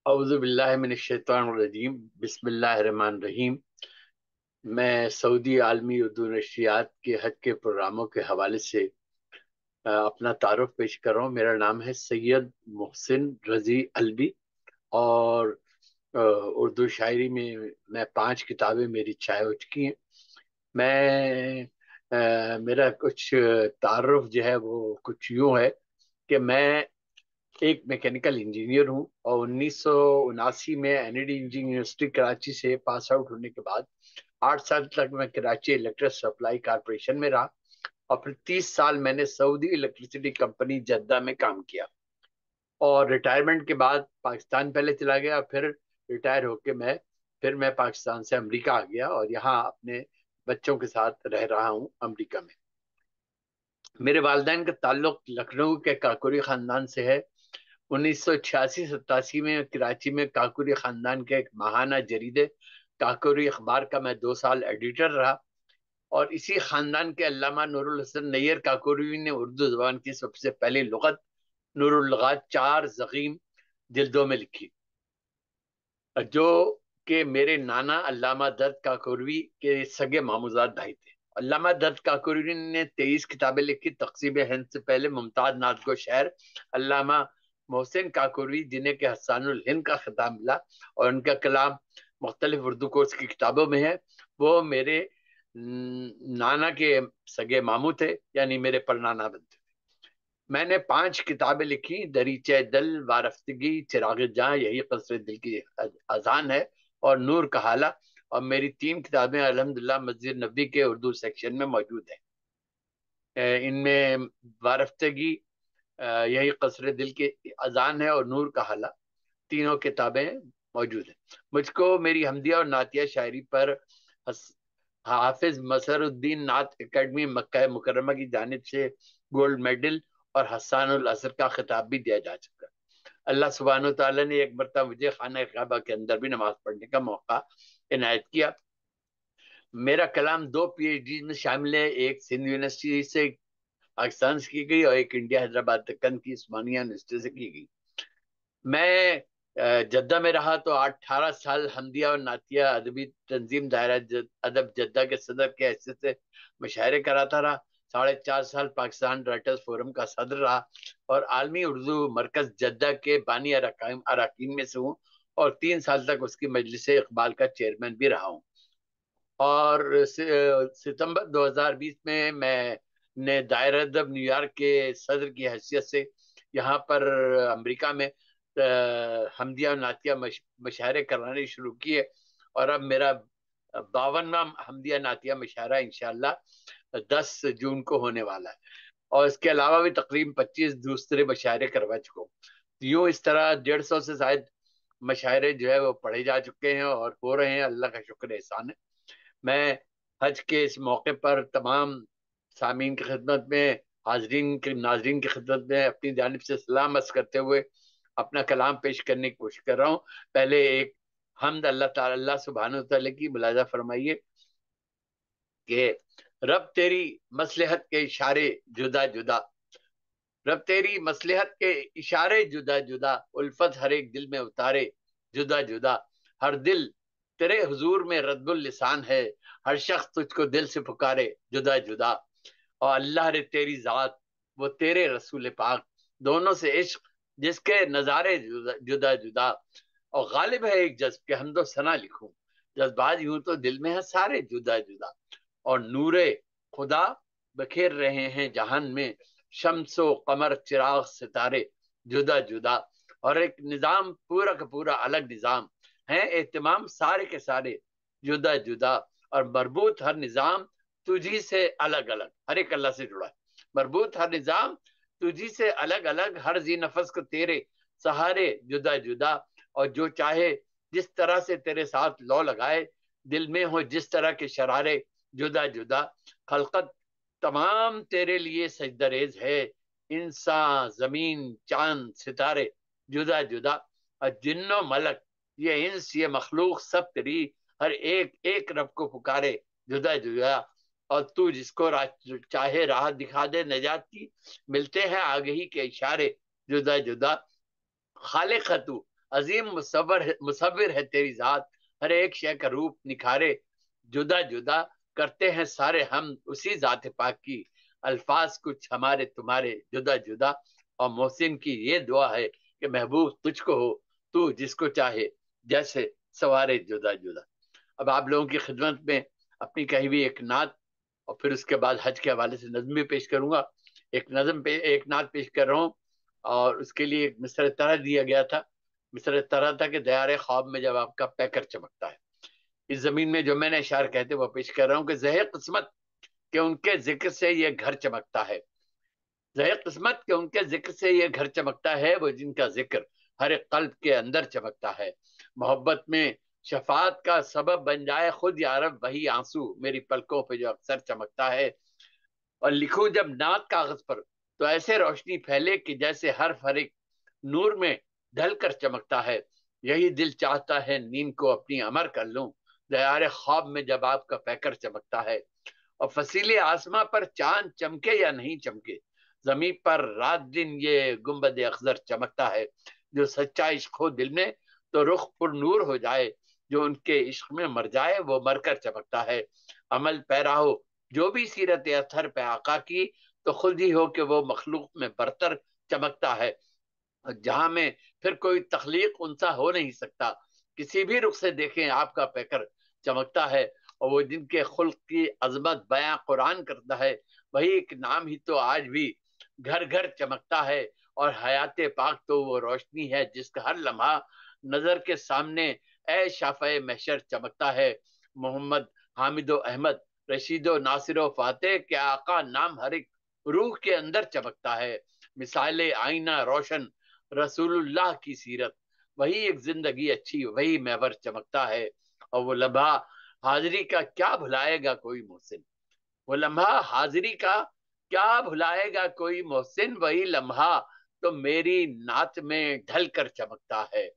اعوذ باللہ من الشیطان الرجیم، بسم اللہ الرحمن الرحیم۔ میں سعودی عالمی اردو نشریات کے حج کے پروگراموں کے حوالے سے اپنا تعارف پیش کر رہا ہوں۔ میرا نام ہے سید محسن رضی الوی، اور اردو شاعری میں 5 کتابیں میری شائع ہو چکی ہیں۔ میں میرا کچھ تعارف جو ہے وہ کچھ یوں ہے کہ میں ایک میکینیکل انجینئر ہوں، اور 1979 میں N E D engineering university Karachi سے پاس آؤٹ ہونے کے بعد 8 سال تک میں کراچی الیکٹرک سپلائی کارپوریشن میں رہا، اور پھر 30 سال میں نے سعودی الیکٹریسٹی کمپنی جدہ میں کام کیا، اور ریٹائرمنٹ کے بعد پاکستان پہلے چلا گیا، پھر ریٹائر ہو کے میں پاکستان سے امریکہ آ گیا، اور یہاں اپنے بچوں کے ساتھ رہ رہا ہوں امریکہ میں۔ میرے والدین کا تعلق لکھنؤ کے کاکوری خاندان سے ہے۔ 1986-87 میں کراچی میں کاکوری خاندان کے ایک ماہانہ جریدے کاکوری اخبار کا میں 2 سال ایڈیٹر رہا، اور اسی خاندان کے علامہ نور الحسن نیر کاکوری نے اردو زبان کی سب سے پہلی لغت نور اللغات 4 ضخیم جلدوں میں لکھی، جو کہ میرے نانا علامہ درد کاکوری کے سگے ماموزاد بھائی تھے۔ علامہ درد کاکوری نے 23 کتابیں لکھی۔ تقسیم ہند سے پہلے ممتاز نعت گو شاعر علامہ محسن کاکوری، جنہیں کہ حسان الہند کا خطاب ملا، اور ان کا کلام مختلف اردو کورس کی کتابوں میں ہے، وہ میرے نانا کے سگے ماموں تھے، یعنی میرے پرنانا بنتے۔ میں نے 5 کتابیں لکھی: دریچہ دل، وارفتگی، چراغ جاں، یہی قصر دل کی اذان ہے، اور نور کا حالہ، اور میری 3 کتابیں الحمدللہ مسجد نبوی کے اردو سیکشن میں موجود ہیں۔ ان میں وارفتگی، یہی قصر دل کی اذان ہے، اور نور کا حالہ، تینوں کتابیں موجود ہیں۔ مجھ کو میری حمدیہ اور نعتیہ شاعری پر حافظ مسر الدین نعت اکیڈمی مکہ مکرمہ کی جانب سے گولڈ میڈل اور حسان الاثر کا خطاب بھی دیا جا چکا۔ اللہ سبحانہ و تعالیٰ نے ایک مرتبہ مجھے خانہ کعبہ کے اندر بھی نماز پڑھنے کا موقع عنایت کیا۔ میرا کلام 2 پی ایچ ڈی میں شامل ہے، ایک سندھ یونیورسٹی سے پاکستان سے کی گئی، اور ایک انڈیا حیدرآباد دکن کی عثمانیہ یونیورسٹی سے کی گئی۔ میں جدہ میں رہا تو 18 سال حمدیہ اور نعتیہ ادبی تنظیم دائرہ ادب جدہ کے صدر کے حیثیت سے مشاعرے کراتا رہا۔ 4.5 سال پاکستان رائٹرز فورم کا صدر رہا، اور عالمی اردو مرکز جدہ کے بانی اراکین میں سے ہوں، اور 3 سال تک اس کی مجلس اقبال کا چیئرمین بھی رہا ہوں۔ اور ستمبر 2020 میں نے دائرہ ادب نیو یارک کے صدر کی حیثیت سے یہاں پر امریکہ میں حمدیہ و نعتیہ مشاعرے کرانے شروع کیے، اور اب میرا 52واں حمدیہ نعتیہ مشاعرہ انشاءاللہ 10 جون کو ہونے والا ہے، اور اس کے علاوہ بھی تقریباً 25 دوسرے مشاعرے کروا چکا ہوں۔ یوں اس طرح 150 سے زائد مشاعرے جو ہے وہ پڑھے جا چکے ہیں اور ہو رہے ہیں، اللہ کا شکر احسان ہے۔ میں حج کے اس موقع پر تمام سامعین کی خدمت میں، ناظرین کی خدمت میں اپنی جانب سے سلام عرض کرتے ہوئے اپنا کلام پیش کرنے کی کوشش کر رہا ہوں۔ پہلے ایک حمد اللہ تعالی، اللہ سبحانہ و تعالی کی ملاحظہ فرمائیے کہ رب تیری مصلحت کے اشارے جدا جدا، رب تیری مصلحت کے اشارے جدا جدا، الفت ہر ایک دل میں اتارے جدا جدا، ہر دل تیرے حضور میں رد اللسان ہے، ہر شخص تجھ کو دل سے پکارے جدا جدا، اور اللہ رے تیری ذات وہ تیرے رسول پاک، دونوں سے عشق جس کے نظارے جدا جدا، اور غالب ہے ایک جذب کہ حمد و ثنا لکھوں، جذبات یوں تو دل میں ہے سارے جدا جدا، اور نور خدا بکھیر رہے ہیں جہان میں، شمس و قمر چراغ ستارے جدا جدا، اور ایک نظام پورا کا پورا الگ نظام ہے، اہتمام سارے کے سارے جدا جدا، اور مربوط ہر نظام تجھی سے الگ الگ، ہر ایک اللہ سے جڑا ہے، مربوط ہر نظام تجھی سے الگ الگ، ہر ذی نفس کو تیرے سہارے جدا جدا، اور جو چاہے جس طرح سے تیرے ساتھ لو لگائے، دل میں ہو جس طرح کے شرارے جدا جدا، خلقت تمام تیرے لیے سجدہ ریز ہے، انسان زمین چاند ستارے جدا جدا، اور جن و ملک یہ انس یہ مخلوق سب تیری، ہر ایک ایک رب کو پکارے جدا جدا، اور تو جس کو چاہے راہ دکھا دے نجات کی، ملتے ہیں آگہی کے اشارے جدا جدا، خالق ہے تو عظیم مصور ہے تیری ذات، ہر ایک شے کا روپ نکھارے جدا جدا کرتے ہیں سارے ہم اسی ذات پاک کی، الفاظ کچھ ہمارے تمہارے جدا جدا، اور محسن کی یہ دعا ہے کہ محبوب تجھ کو ہو تو جس کو چاہے جیسے سوارے جدا جدا۔ اب آپ لوگوں کی خدمت میں اپنی کہی ہوئی ایک نعت، اور پھر اس کے بعد حج کے حوالے سے نظم بھی پیش کروں گا۔ ایک نعت پیش کر رہا ہوں، اور اس کے لیے ایک مصرع طرح دیا گیا تھا۔ مصرع طرح تھا کہ دیار خواب میں جب آپ کا پیکر چمکتا ہے۔ اس زمین میں جو میں نے اشعار کہتے وہ پیش کر رہا ہوں کہ زہر قسمت کہ ان کے ذکر سے یہ گھر چمکتا ہے، زہر قسمت کہ ان کے ذکر سے یہ گھر چمکتا ہے، وہ جن کا ذکر ہر ایک قلب کے اندر چمکتا ہے، محبت میں شفاعت کا سبب بن جائے خود یارب وہی آنسو میری پلکوں پہ جو اکثر چمکتا ہے، اور لکھوں جب نعت کاغذ پر تو ایسے روشنی پھیلے کہ جیسے ہر ایک نور میں ڈھل کر چمکتا ہے، یہی دل چاہتا ہے نیند کو اپنی امر کر لوں دیار خواب میں جب آپ کا پیکر چمکتا ہے، اور فصیل آسماں پر چاند چمکے یا نہیں چمکے، زمین پر رات دن یہ گنبد اخضر چمکتا ہے، جو سچا عشق ہو دل میں تو رخ پر نور ہو جائے، جو ان کے عشق میں مر جائے وہ مر کر چمکتا ہے، عمل پیرا ہو جو بھی سیرت اطہر پہ آقا کی تو خود ہی ہو کہ وہ مخلوق میں برتر چمکتا ہے، جہاں میں پھر کوئی تخلیق انسا ہو نہیں سکتا، کسی بھی رخ سے دیکھیں آپ کا پیکر چمکتا ہے، اور وہ جن کے خلق کی عظمت بیاں قرآن کرتا ہے، وہی ایک نام ہی تو آج بھی گھر گھر چمکتا ہے، اور حیات پاک تو وہ روشنی ہے جس کا ہر لمحہ نظر کے سامنے اے شافع محشر چمکتا ہے، محمد حامد و احمد رشید و ناصر و فاتح کے آقا نام ہر ایک روح کے اندر چمکتا ہے، مثال آئینہ روشن رسول اللہ کی سیرت، وہی ایک زندگی اچھی وہی محور چمکتا ہے، اور وہ لمحہ حاضری کا کیا بھلائے گا کوئی محسن، وہ لمحہ حاضری کا کیا بھلائے گا کوئی محسن، وہی لمحہ تو میری نعت میں ڈھل کر چمکتا ہے،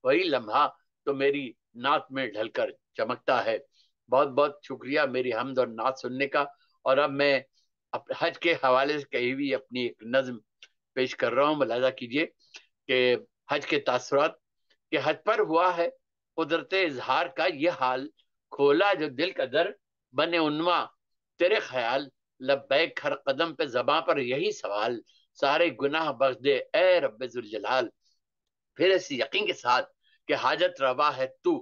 وہی لمحہ تو میری نعت میں ڈھل کر چمکتا ہے۔ بہت بہت شکریہ میری حمد اور نعت سننے کا، اور اب میں حج کے حوالے سے کہی ہوئی اپنی ایک نظم پیش کر رہا ہوں، ملاحظہ کیجئے کہ حج کے تاثرات، کہ حج پر ہوا ہے قدرت اظہار کا یہ حال، کھولا جو دل کا در بنے عنواں تیرے خیال، لبیک ہر قدم پہ زباں پر یہی سوال، سارے گناہ بخش دے اے رب ذوالجلال، پھر اس یقین کے ساتھ کہ حاجت روا ہے تو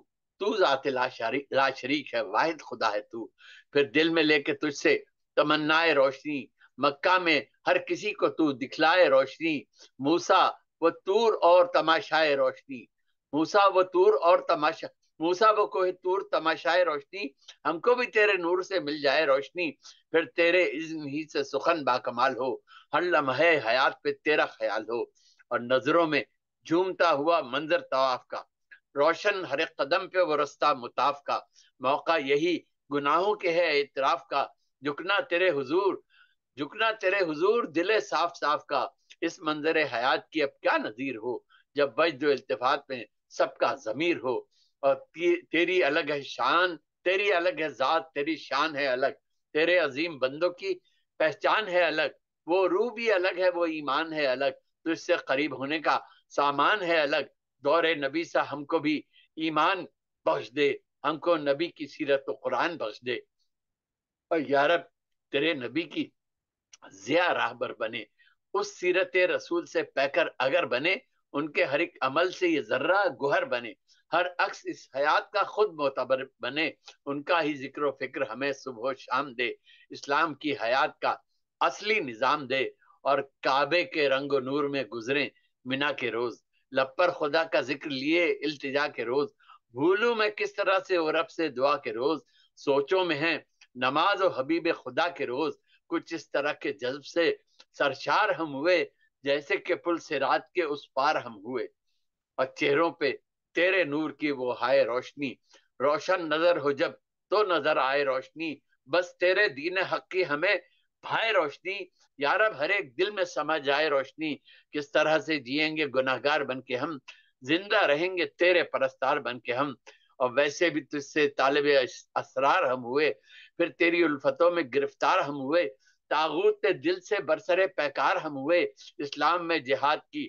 ذات لا شریک ہے، واحد خدا ہے تو، پھر دل میں لے کے تجھ سے تمنائے روشنی، مکہ میں ہر کسی کو تو دکھلائے روشنی، موسیٰ وہ طور اور تماشائے روشنی، موسیٰ وہ طور اور تماشا، موسیٰ وہ کوہ طور تماشائے روشنی، ہم کو بھی تیرے نور سے مل جائے روشنی، پھر تیرے اذن ہی سے سخن باکمال ہو، ہر لمحے حیات پہ تیرا خیال ہو، اور نظروں میں جھومتا ہوا منظر طواف کا، روشن ہر ایک قدم پہ وہ رستہ مطاف کا، موقع یہی گناہوں کے ہے اعتراف کا، جھکنا تیرے حضور دل صاف صاف کا، اس منظر حیات کی اب کیا نظیر ہو، جب وجد و التفات میں سب کا ضمیر ہو، اور تیری الگ ہے شان، تیری الگ ہے ذات، تیری شان ہے الگ، تیرے عظیم بندوں کی پہچان ہے الگ، وہ روح بھی الگ ہے وہ ایمان ہے الگ، تو اس سے قریب ہونے کا سامان ہے الگ، دور نبی سا ہم کو بھی ایمان بخش دے، ہم کو نبی کی سیرت و قرآن بخش دے، اور یارب تیرے نبی کی ضیاء راہبر بنے، اس سیرت رسول سے پیکر اگر بنے، ان کے ہر ایک عمل سے یہ ذرہ گوہر بنے، ہر عکس اس حیات کا خود معتبر بنے، ان کا ہی ذکر و فکر ہمیں صبح و شام دے، اسلام کی حیات کا اصلی نظام دے، اور کعبے کے رنگ و نور میں گزریں منا کے روز، لب پر خدا کا ذکر لیے التجا کے روز، بھولوں میں کس طرح سے اور رب سے دعا کے روز، سوچوں میں ہیں نماز و حبیب خدا کے روز، کچھ اس طرح کے جذب سے سرشار ہم ہوئے جیسے کہ پل صراط کے اس پار ہم ہوئے، اور چہروں پہ تیرے نور کی وہ ہائے روشنی، روشن نظر ہو جب تو نظر آئے روشنی، بس تیرے دین حق کی ہمیں بھائے روشنی، یارب ہر ایک دل میں سما جائے روشنی، کس طرح سے جئیں گے گناہگار بن کے ہم، زندہ رہیں گے تیرے پرستار بن کے ہم، اور ویسے بھی تجھ سے طالب اسرار ہم ہوئے، پھر تیری الفتوں میں گرفتار ہم ہوئے، تاغوت دل سے برسرے پیکار ہم ہوئے، اسلام میں جہاد کی